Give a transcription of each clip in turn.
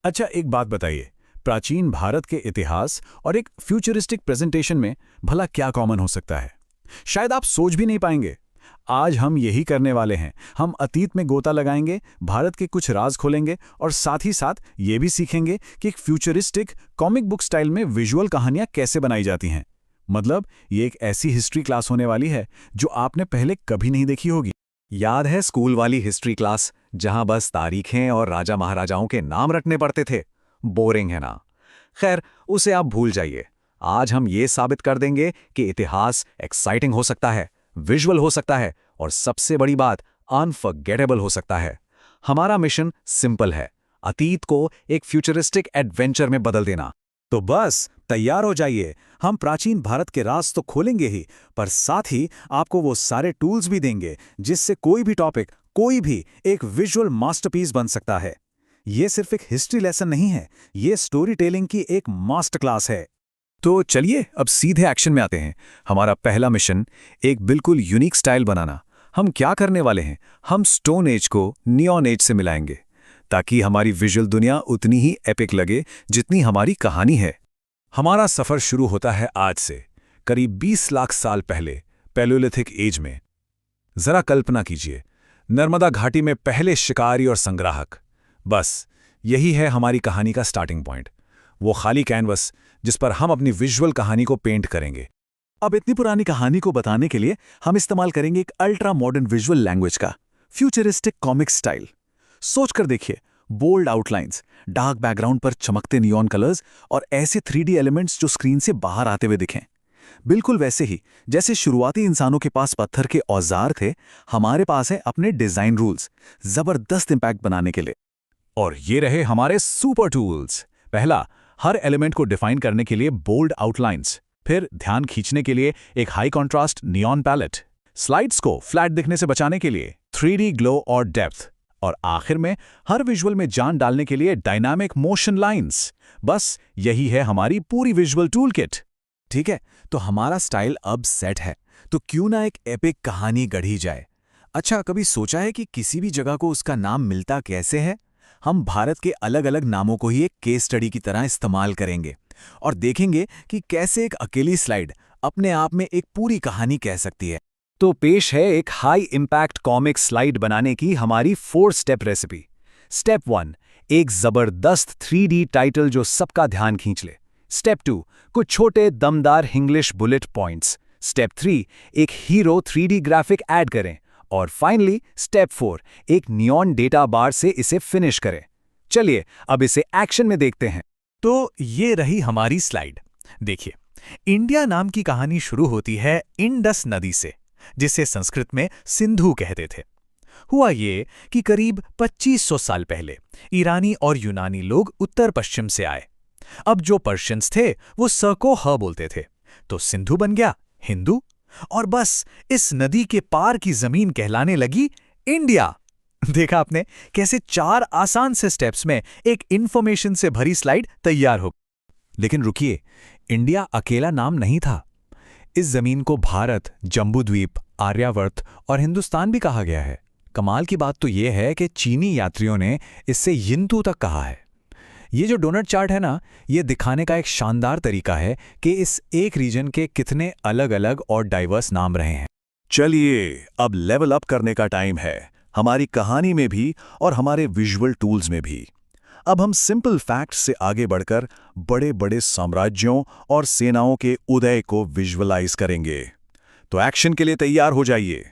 अच्छा, एक बात बताइए, प्राचीन भारत के इतिहास और एक फ्यूचरिस्टिक प्रेजेंटेशन में भला क्या कॉमन हो सकता है? शायद आप सोच भी नहीं पाएंगे। आज हम यही करने वाले हैं। हम अतीत में गोता लगाएंगे, भारत के कुछ राज खोलेंगे और साथ ही साथ ये भी सीखेंगे कि एक फ्यूचरिस्टिक कॉमिक बुक स्टाइल में विजुअल कहानियां कैसे बनाई जाती हैं। मतलब, ये एक ऐसी हिस्ट्री क्लास होने वाली है जो आपने पहले कभी नहीं देखी होगी। याद है स्कूल वाली हिस्ट्री क्लास जहां बस तारीखें और राजा महाराजाओं के नाम रटने पड़ते थे? बोरिंग है ना? खैर, उसे आप भूल जाइए। आज हम ये साबित कर देंगे कि इतिहास एक्साइटिंग हो सकता है, विजुअल हो सकता है और सबसे बड़ी बात, अनफॉरगेटेबल हो सकता है। हमारा मिशन सिंपल है, अतीत को एक फ्यूचरिस्टिक एडवेंचर में बदल देना। तो बस तैयार हो जाइए। हम प्राचीन भारत के राज तो खोलेंगे ही, पर साथ ही आपको वो सारे टूल्स भी देंगे जिससे कोई भी टॉपिक, कोई भी एक विजुअल मास्टरपीस बन सकता है। ये सिर्फ एक हिस्ट्री लेसन नहीं है, ये स्टोरी टेलिंग की एक मास्टर क्लास है। तो चलिए अब सीधे एक्शन में आते हैं। हमारा पहला मिशन, एक बिल्कुल यूनिक स्टाइल बनाना। हम क्या करने वाले हैं? हम स्टोन एज को नियॉन एज से मिलाएंगे, ताकि हमारी विजुअल दुनिया उतनी ही एपिक लगे जितनी हमारी कहानी है। हमारा सफर शुरू होता है आज से, करीब 20 लाख साल पहले, पैलियोलिथिक एज में। जरा कल्पना कीजिए, नर्मदा घाटी में पहले शिकारी और संग्राहक। बस यही है हमारी कहानी का स्टार्टिंग पॉइंट, वो खाली कैनवस जिस पर हम अपनी विजुअल कहानी को पेंट करेंगे। अब इतनी पुरानी कहानी को बताने के लिए हम इस्तेमाल करेंगे एक अल्ट्रा मॉडर्न विजुअल लैंग्वेज का, फ्यूचरिस्टिक कॉमिक स्टाइल। सोचकर देखिए, बोल्ड आउटलाइंस, डार्क बैकग्राउंड पर चमकते नियॉन कलर्स और ऐसे 3D एलिमेंट्स जो स्क्रीन से बाहर आते हुए दिखें। बिल्कुल वैसे ही जैसे शुरुआती इंसानों के पास पत्थर के औजार थे, हमारे पास है अपने डिजाइन रूल्स, जबरदस्त इंपैक्ट बनाने के लिए। और ये रहे हमारे सुपर टूल्स। पहला, हर एलिमेंट को डिफाइन करने के लिए बोल्ड आउटलाइंस। फिर ध्यान खींचने के लिए एक high contrast neon palette. Slides को फ्लैट दिखने से बचाने के लिए 3D ग्लो और डेप्थ। और आखिर में हर विजुअल में जान डालने के लिए डायनामिक मोशन लाइंस। बस यही है हमारी पूरी विजुअल टूल किट। ठीक है, तो हमारा स्टाइल अब सेट है, तो क्यों ना एक एपिक कहानी गढ़ी जाए। अच्छा, कभी सोचा है कि किसी भी जगह को उसका नाम मिलता कैसे है? हम भारत के अलग अलग नामों को ही एक केस स्टडी की तरह इस्तेमाल करेंगे और देखेंगे कि कैसे एक अकेली स्लाइड अपने आप में एक पूरी कहानी कह सकती है। तो पेश है एक हाई इम्पैक्ट कॉमिक स्लाइड बनाने की हमारी 4 स्टेप रेसिपी। स्टेप 1, एक जबरदस्त 3D टाइटल जो सबका ध्यान खींच ले। स्टेप 2, कुछ छोटे दमदार इंग्लिश बुलेट पॉइंट्स। स्टेप 3, एक हीरो 3D ग्राफिक ऐड करें। और फाइनली स्टेप 4, एक नियॉन डेटा बार से इसे फिनिश करें। चलिए अब इसे एक्शन में देखते हैं। तो ये रही हमारी स्लाइड। देखिए, इंडिया नाम की कहानी शुरू होती है इंडस नदी से, जिसे संस्कृत में सिंधु कहते थे। हुआ ये कि करीब 2500 साल पहले ईरानी और यूनानी लोग उत्तर पश्चिम से आए। अब जो पर्शियंस थे वो स को ह बोलते थे, तो सिंधु बन गया हिंदू। और बस इस नदी के पार की जमीन कहलाने लगी इंडिया। देखा आपने कैसे 4 आसान से स्टेप्स में एक इंफॉर्मेशन से भरी स्लाइड तैयार हो। लेकिन रुकिए, इंडिया अकेला नाम नहीं था। इस जमीन को भारत, जम्बूद्वीप, आर्यावर्त और हिंदुस्तान भी कहा गया है। कमाल की बात तो यह है कि चीनी यात्रियों ने इससे यिंतु तक कहा है। ये जो डोनट चार्ट है ना, ये दिखाने का एक शानदार तरीका है कि इस एक रीजन के कितने अलग अलग और डाइवर्स नाम रहे हैं। चलिए अब लेवल अप करने का टाइम है, हमारी कहानी में भी और हमारे विजुअल टूल्स में भी। अब हम सिंपल फैक्ट्स से आगे बढ़कर बड़े बड़े साम्राज्यों और सेनाओं के उदय को विजुअलाइज करेंगे। तो एक्शन के लिए तैयार हो जाइए।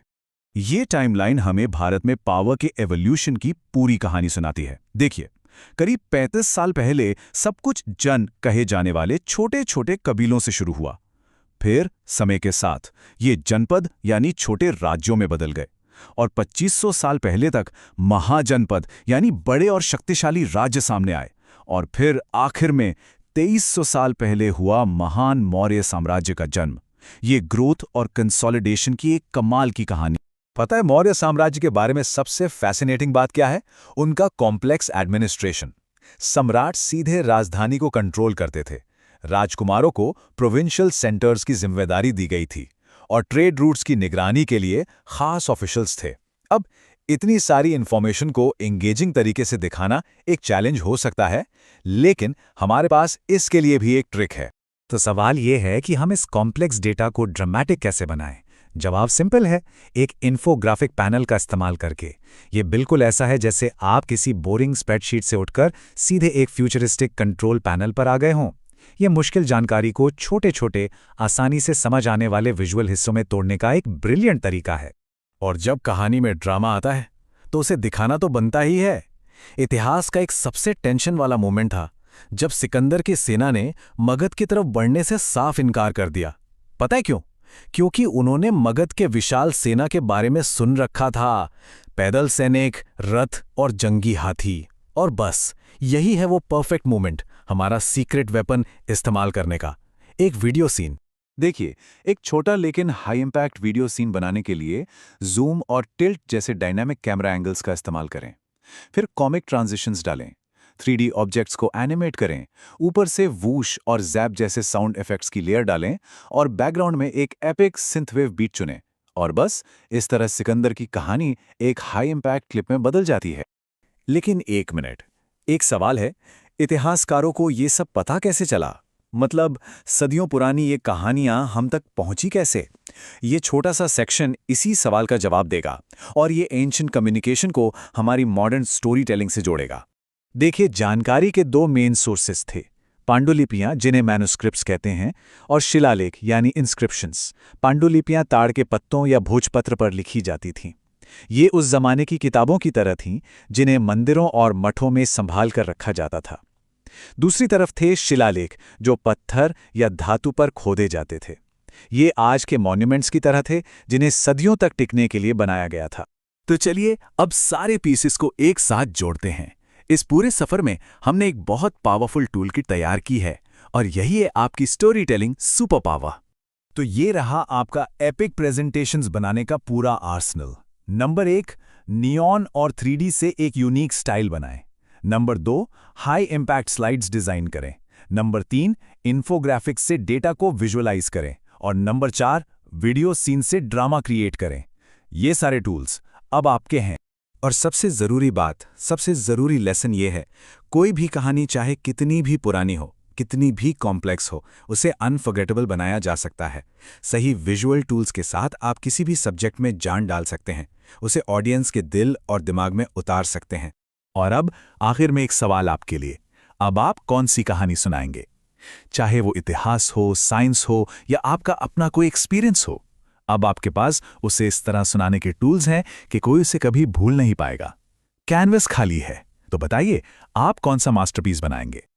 ये टाइमलाइन हमें भारत में पावर के एवोल्यूशन की पूरी कहानी सुनाती है। देखिए, करीब 35 साल पहले सब कुछ जन कहे जाने वाले छोटे छोटे कबीलों से शुरू हुआ। फिर समय के साथ ये जनपद यानी छोटे राज्यों में बदल गए और 2500 साल पहले तक महाजनपद यानी बड़े और शक्तिशाली राज्य सामने आए। और फिर आखिर में 2300 साल पहले हुआ महान मौर्य साम्राज्य का जन्म। ये ग्रोथ और कंसोलिडेशन की एक कमाल की कहानी। पता है मौर्य साम्राज्य के बारे में सबसे फैसिनेटिंग बात क्या है? उनका कॉम्प्लेक्स एडमिनिस्ट्रेशन। सम्राट सीधे राजधानी को कंट्रोल करते थे, राजकुमारों को प्रोविंशियल सेंटर्स की जिम्मेदारी दी गई थी और ट्रेड रूट्स की निगरानी के लिए खास ऑफिशियल्स थे। अब इतनी सारी इन्फॉर्मेशन को एंगेजिंग तरीके से दिखाना एक चैलेंज हो सकता है, लेकिन हमारे पास इसके लिए भी एक ट्रिक है। तो सवाल ये है कि हम इस कॉम्प्लेक्स डेटा को ड्रामेटिक कैसे बनाएं? जवाब सिंपल है, एक इन्फोग्राफिक पैनल का इस्तेमाल करके। ये बिल्कुल ऐसा है जैसे आप किसी बोरिंग स्प्रेडशीट से उठकर सीधे एक फ्यूचरिस्टिक कंट्रोल पैनल पर आ गए हों। ये मुश्किल जानकारी को छोटे छोटे, आसानी से समझ आने वाले विजुअल हिस्सों में तोड़ने का एक ब्रिलियंट तरीका है। और जब कहानी में ड्रामा आता है तो उसे दिखाना तो बनता ही है। इतिहास का एक सबसे टेंशन वाला मोमेंट था जब सिकंदर की सेना ने मगध की तरफ बढ़ने से साफ इनकार कर दिया। पता है क्यों? क्योंकि उन्होंने मगध के विशाल सेना के बारे में सुन रखा था, पैदल सैनिक, रथ और जंगी हाथी। और बस यही है वो परफेक्ट मोमेंट हमारा सीक्रेट वेपन इस्तेमाल करने का, एक वीडियो सीन। देखिए, एक छोटा लेकिन हाई इंपैक्ट वीडियो सीन बनाने के लिए जूम और टिल्ट जैसे डायनामिक कैमरा एंगल्स का इस्तेमाल करें। फिर कॉमिक ट्रांजिशंस डालें, 3D ऑब्जेक्ट्स को एनिमेट करें, ऊपर से वूश और जैप जैसे साउंड इफेक्ट्स की लेयर डालें और बैकग्राउंड में एक एपिक सिंथवेव बीट चुनें। और बस इस तरह सिकंदर की कहानी एक हाई इंपैक्ट क्लिप में बदल जाती है। लेकिन एक मिनट, एक सवाल है, इतिहासकारों को ये सब पता कैसे चला? मतलब सदियों पुरानी ये कहानियां हम तक पहुंची कैसे? ये छोटा सा सेक्शन इसी सवाल का जवाब देगा और ये एंशिएंट कम्युनिकेशन को हमारी मॉडर्न स्टोरी टेलिंग से जोड़ेगा। देखिए, जानकारी के दो मेन सोर्सेस थे, पांडुलिपियां जिन्हें मैन्युस्क्रिप्ट्स कहते हैं, और शिलालेख यानी इंस्क्रिप्शंस। पांडुलिपियां ताड़ के पत्तों या भोजपत्र पर लिखी जाती थीं। ये उस जमाने की किताबों की तरह थीं जिन्हें मंदिरों और मठों में संभाल कर रखा जाता था। दूसरी तरफ थे शिलालेख, जो पत्थर या धातु पर खोदे जाते थे। ये आज के मॉन्यूमेंट्स की तरह थे जिन्हें सदियों तक टिकने के लिए बनाया गया था। तो चलिए अब सारे पीसेस को एक साथ जोड़ते हैं। इस पूरे सफर में हमने एक बहुत पावरफुल टूल किट तैयार की है और यही है आपकी स्टोरी टेलिंग सुपर पावर। तो ये रहा आपका एपिक प्रेजेंटेशंस बनाने का पूरा आर्सेनल। नंबर 1, नियॉन और 3D से एक यूनिक स्टाइल बनाएं। Number 2, high impact slides design करें। नंबर 3, इन्फोग्राफिक्स से डेटा को विजुअलाइज करें। और नंबर 4, वीडियो सीन से ड्रामा क्रिएट करें। ये सारे टूल्स अब आपके हैं। और सबसे ज़रूरी बात, सबसे ज़रूरी लेसन ये है, कोई भी कहानी चाहे कितनी भी पुरानी हो, कितनी भी कॉम्प्लेक्स हो, उसे अनफॉरगेटेबल बनाया जा सकता है। सही विजुअल टूल्स के साथ आप किसी भी सब्जेक्ट में जान डाल सकते हैं, उसे ऑडियंस के दिल और दिमाग में उतार सकते हैं। और अब आखिर में एक सवाल आपके लिए, अब आप कौन सी कहानी सुनाएंगे? चाहे वो इतिहास हो, साइंस हो या आपका अपना कोई एक्सपीरियंस हो, अब आपके पास उसे इस तरह सुनाने के टूल्स हैं कि कोई उसे कभी भूल नहीं पाएगा। कैनवस खाली है, तो बताइए आप कौन सा मास्टरपीस बनाएंगे?